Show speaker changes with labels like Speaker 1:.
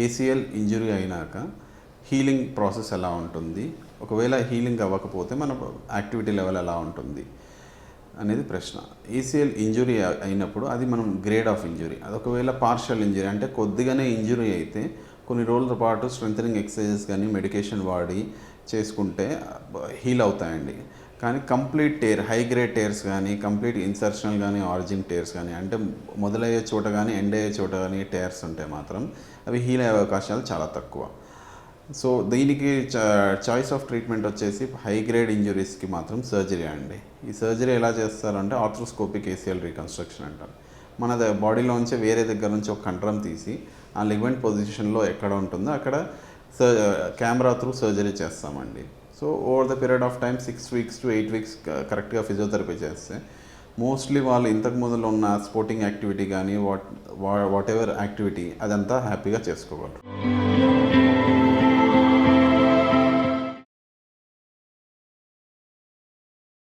Speaker 1: ACL injury అయినాక healing process ఎలా ఉంటుంది, ఒకవేళ హీలింగ్ అవ్వకపోతే మన యాక్టివిటీ లెవెల్ ఎలా ఉంటుంది అనేది ప్రశ్న. ఏసీఎల్ ఇంజురీ అయినప్పుడు అది మనం గ్రేడ్ ఆఫ్ ఇంజురీ. అది ఒకవేళ పార్షియల్ ఇంజురీ అంటే కొద్దిగానే ఇంజురీ అయితే కొన్ని రోజుల పాటు స్ట్రెంథనింగ్ ఎక్సర్సైజెస్ కానీ మెడికేషన్ వాడి చేసుకుంటే హీల్ అవుతాయండి. కానీ complete tear, high grade tears కానీ, కంప్లీట్ ఇన్సర్షనల్ కానీ, ఆరిజిన్ టేర్స్ కానీ, అంటే మొదలయ్యే చోట కానీ ఎండ్ అయ్యే చోట కానీ టేర్స్ ఉంటే మాత్రం అవి హీల్ అయ్యే అవకాశాలు చాలా తక్కువ. సో దీనికి చాయిస్ ఆఫ్ ట్రీట్మెంట్ వచ్చేసి హై గ్రేడ్ ఇంజురీస్కి మాత్రం సర్జరీ అండి. ఈ సర్జరీ ఎలా చేస్తారంటే ఆర్థ్రోస్కోపిక్ ఏసీఎల్ రీకన్స్ట్రక్షన్ అంటారు. మన బాడీలోంచి వేరే దగ్గర నుంచి ఒక కండరం తీసి ఆ లిగమెంట్ పొజిషన్లో ఎక్కడ ఉంటుందో అక్కడ కెమెరా త్రూ సర్జరీ చేస్తామండి. So over the period of time 6 weeks to 8 weeks కరెక్ట్గా ఫిజియోథెరపీ చేస్తే మోస్ట్లీ వాళ్ళు ఇంతకు ముందులో ఉన్న స్పోర్టింగ్ యాక్టివిటీ కానీ వాట్ ఎవర్ యాక్టివిటీ అదంతా హ్యాపీగా చేసుకోగలరు.